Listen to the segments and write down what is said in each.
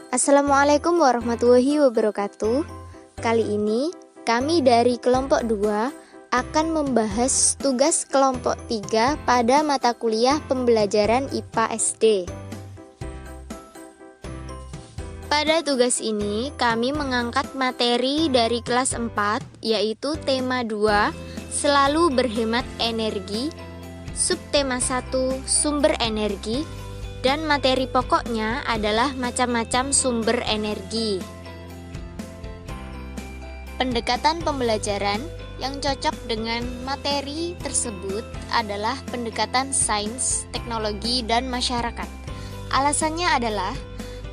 Assalamualaikum warahmatullahi wabarakatuh. Kali ini kami dari kelompok 2 akan membahas tugas kelompok 3 pada mata kuliah pembelajaran IPA SD. Pada tugas ini kami mengangkat materi dari kelas 4 yaitu tema 2 selalu berhemat energi, subtema 1 sumber energi, dan materi pokoknya adalah macam-macam sumber energi. Pendekatan pembelajaran yang cocok dengan materi tersebut adalah pendekatan sains, teknologi, dan masyarakat. Alasannya adalah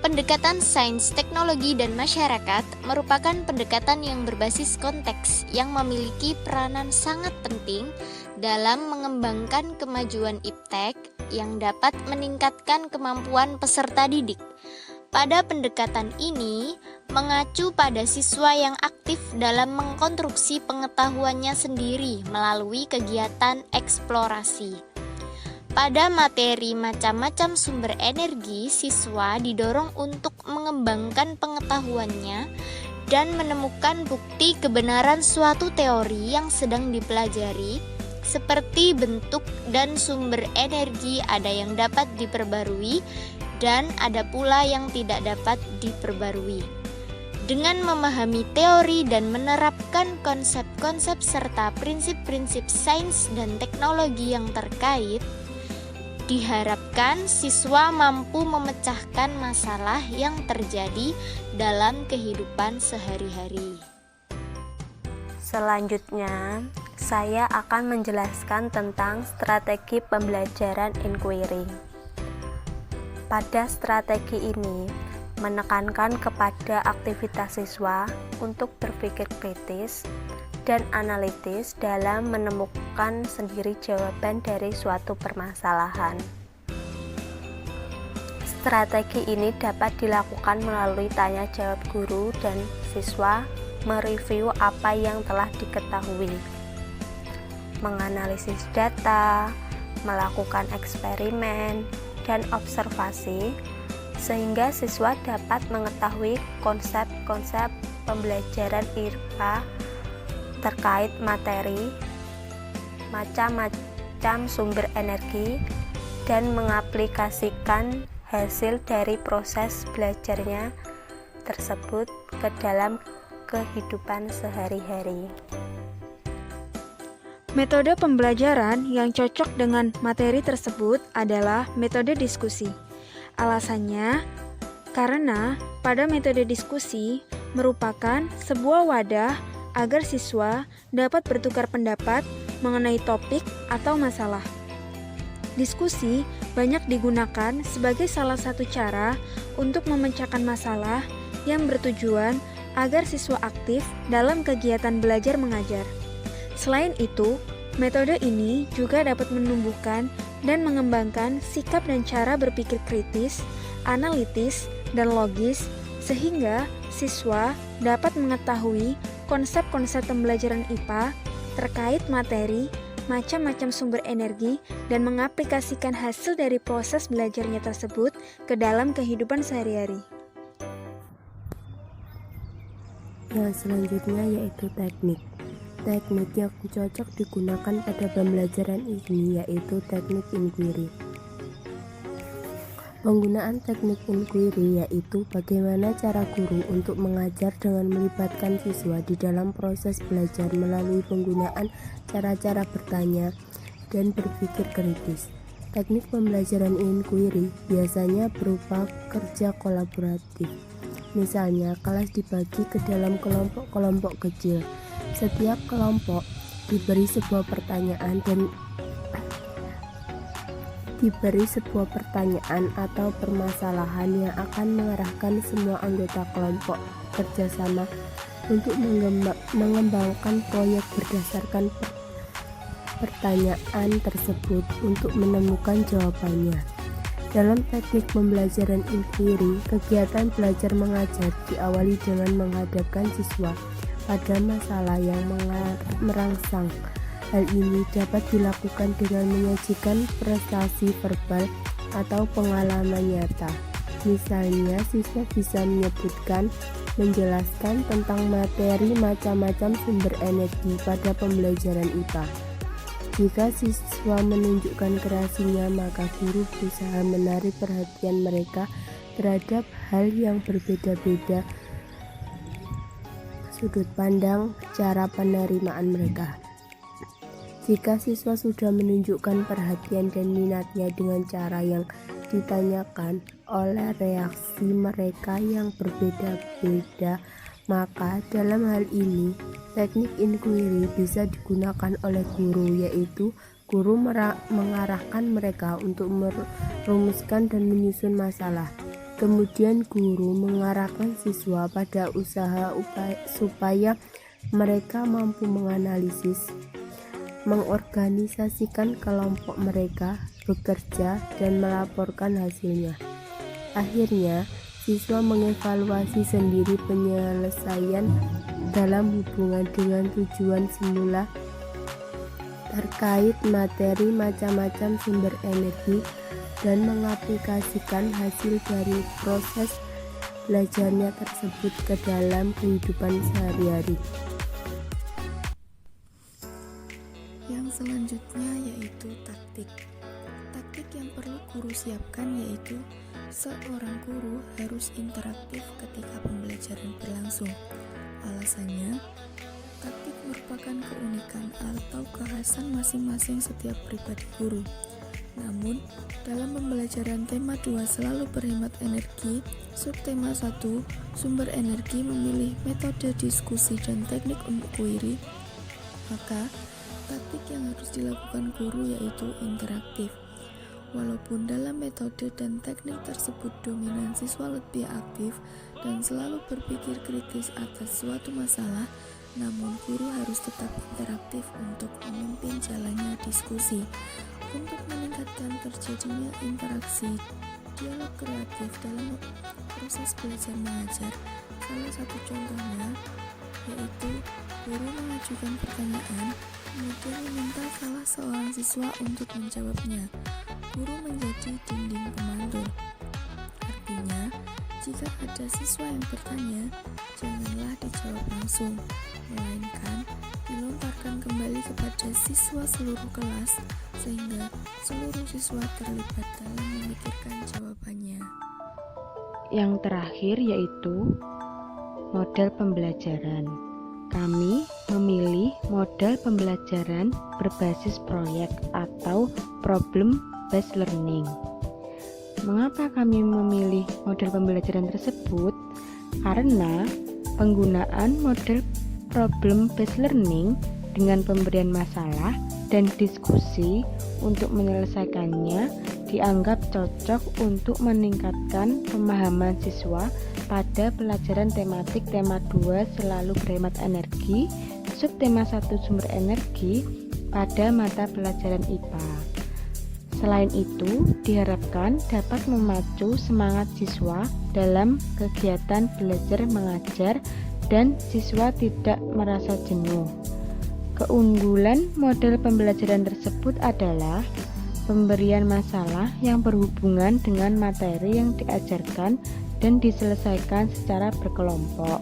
pendekatan sains, teknologi, dan masyarakat merupakan pendekatan yang berbasis konteks yang memiliki peranan sangat penting dalam mengembangkan kemajuan iptek yang dapat meningkatkan kemampuan peserta didik. Pada pendekatan ini mengacu pada siswa yang aktif dalam mengkonstruksi pengetahuannya sendiri melalui kegiatan eksplorasi. Pada materi macam-macam sumber energi, siswa didorong untuk mengembangkan pengetahuannya dan menemukan bukti kebenaran suatu teori yang sedang dipelajari, seperti bentuk dan sumber energi ada yang dapat diperbarui dan ada pula yang tidak dapat diperbarui. Dengan memahami teori dan menerapkan konsep-konsep serta prinsip-prinsip sains dan teknologi yang terkait, diharapkan siswa mampu memecahkan masalah yang terjadi dalam kehidupan sehari-hari. Selanjutnya, saya akan menjelaskan tentang strategi pembelajaran inquiry. Pada strategi ini, menekankan kepada aktivitas siswa untuk berpikir kritis dan analitis dalam menemukan sendiri jawaban dari suatu permasalahan. Strategi ini dapat dilakukan melalui tanya jawab guru dan siswa, mereview apa yang telah diketahui, menganalisis data, melakukan eksperimen, dan observasi, sehingga siswa dapat mengetahui konsep-konsep pembelajaran IPA terkait materi, macam-macam sumber energi, dan mengaplikasikan hasil dari proses belajarnya tersebut ke dalam kehidupan sehari-hari. Metode pembelajaran yang cocok dengan materi tersebut adalah metode diskusi. Alasannya, karena pada metode diskusi merupakan sebuah wadah agar siswa dapat bertukar pendapat mengenai topik atau masalah. Diskusi banyak digunakan sebagai salah satu cara untuk memecahkan masalah yang bertujuan agar siswa aktif dalam kegiatan belajar mengajar. Selain itu, metode ini juga dapat menumbuhkan dan mengembangkan sikap dan cara berpikir kritis, analitis, dan logis, sehingga siswa dapat mengetahui konsep-konsep pembelajaran IPA terkait materi, macam-macam sumber energi, dan mengaplikasikan hasil dari proses belajarnya tersebut ke dalam kehidupan sehari-hari. Yang selanjutnya yaitu teknik. Teknik yang cocok digunakan pada pembelajaran ini yaitu teknik inquiry. Penggunaan teknik inquiry yaitu bagaimana cara guru untuk mengajar dengan melibatkan siswa di dalam proses belajar melalui penggunaan cara-cara bertanya dan berpikir kritis. Teknik pembelajaran inquiry biasanya berupa kerja kolaboratif. Misalnya, kelas dibagi ke dalam kelompok-kelompok kecil. Setiap kelompok diberi sebuah pertanyaan atau permasalahan yang akan mengarahkan semua anggota kelompok bekerjasama untuk mengembangkan proyek berdasarkan pertanyaan tersebut untuk menemukan jawabannya. Dalam teknik pembelajaran inquiry, kegiatan belajar mengajar diawali dengan menghadapkan siswa pada masalah yang merangsang. Hal ini dapat dilakukan dengan menyajikan prestasi verbal atau pengalaman nyata. Misalnya, siswa bisa menjelaskan tentang materi macam-macam sumber energi pada pembelajaran IPA. Jika siswa menunjukkan kreasinya, maka guru berusaha menarik perhatian mereka terhadap hal yang berbeda-beda sudut pandang cara penerimaan mereka. Jika siswa sudah menunjukkan perhatian dan minatnya dengan cara yang ditanyakan oleh reaksi mereka yang berbeda-beda, maka dalam hal ini teknik inquiry bisa digunakan oleh guru, yaitu guru mengarahkan mereka untuk merumuskan dan menyusun masalah. Kemudian guru mengarahkan siswa pada usaha supaya mereka mampu menganalisis, mengorganisasikan kelompok mereka, bekerja, dan melaporkan hasilnya. Akhirnya, siswa mengevaluasi sendiri penyelesaian dalam hubungan dengan tujuan semula terkait materi macam-macam sumber energi dan mengaplikasikan hasil dari proses belajarnya tersebut ke dalam kehidupan sehari-hari. Yang selanjutnya yaitu taktik. Taktik yang perlu guru siapkan yaitu seorang guru harus interaktif ketika pembelajaran berlangsung. Alasannya, taktik merupakan keunikan atau kekhasan masing-masing setiap pribadi guru. Namun, dalam pembelajaran tema 2 selalu berhemat energi, subtema 1 sumber energi memilih metode diskusi dan teknik inquiry, maka taktik yang harus dilakukan guru yaitu interaktif. Walaupun dalam metode dan teknik tersebut dominan siswa lebih aktif dan selalu berpikir kritis atas suatu masalah, namun guru harus tetap interaktif untuk memimpin jalannya diskusi. Untuk meningkatkan terjadinya interaksi dialog kreatif dalam proses belajar mengajar, salah satu contohnya yaitu guru mengajukan pertanyaan, kemudian meminta salah seorang siswa untuk menjawabnya. Guru menjadi dinding pemantul. Artinya, jika ada siswa yang bertanya, janganlah dijawab langsung, melainkan dilontarkan kembali kepada siswa seluruh kelas sehingga seluruh siswa terlibat dalam memikirkan jawabannya. Yang terakhir yaitu model pembelajaran. Kami memilih model pembelajaran berbasis proyek atau problem based learning. Mengapa kami memilih model pembelajaran tersebut? Karena penggunaan model problem based learning dengan pemberian masalah dan diskusi untuk menyelesaikannya dianggap cocok untuk meningkatkan pemahaman siswa pada pelajaran tematik tema 2 selalu berhemat energi, subtema 1 sumber energi pada mata pelajaran IPA. Selain itu, diharapkan dapat memacu semangat siswa dalam kegiatan belajar mengajar dan siswa tidak merasa jenuh. Keunggulan model pembelajaran tersebut adalah pemberian masalah yang berhubungan dengan materi yang diajarkan dan diselesaikan secara berkelompok,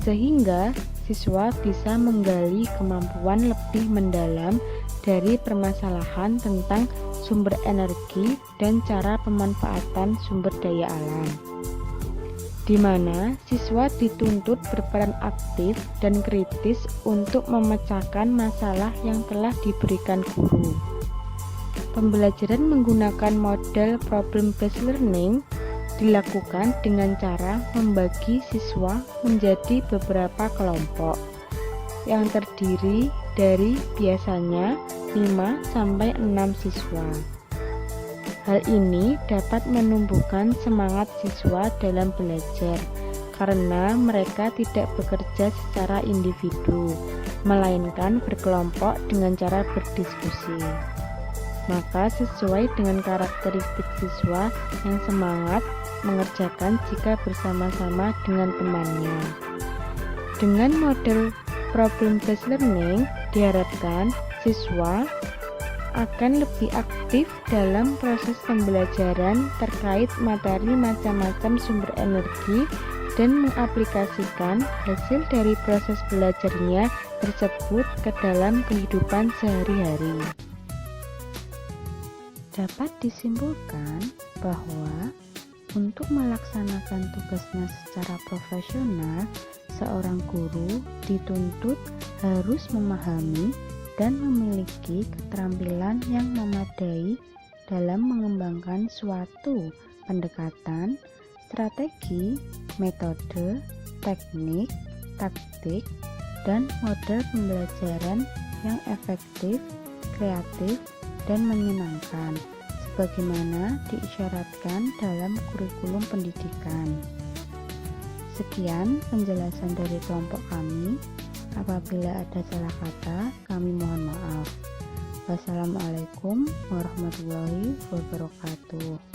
sehingga siswa bisa menggali kemampuan lebih mendalam dari permasalahan tentang sumber energi dan cara pemanfaatan sumber daya alam, di mana siswa dituntut berperan aktif dan kritis untuk memecahkan masalah yang telah diberikan guru. Pembelajaran menggunakan model problem based learning dilakukan dengan cara membagi siswa menjadi beberapa kelompok yang terdiri dari biasanya 5-6 siswa. Hal ini dapat menumbuhkan semangat siswa dalam belajar karena mereka tidak bekerja secara individu, melainkan berkelompok dengan cara berdiskusi. Maka sesuai dengan karakteristik siswa yang semangat mengerjakan jika bersama-sama dengan temannya. Dengan model problem based learning diharapkan siswa akan lebih aktif dalam proses pembelajaran terkait materi macam-macam sumber energi dan mengaplikasikan hasil dari proses belajarnya tersebut ke dalam kehidupan sehari-hari. Dapat disimpulkan bahwa untuk melaksanakan tugasnya secara profesional, seorang guru dituntut harus memahami dan memiliki keterampilan yang memadai dalam mengembangkan suatu pendekatan, strategi, metode, teknik, taktik, dan model pembelajaran yang efektif, kreatif, dan menyenangkan, sebagaimana diisyaratkan dalam kurikulum pendidikan. Sekian penjelasan dari kelompok kami. Apabila ada salah kata, kami mohon maaf. Wassalamualaikum warahmatullahi wabarakatuh.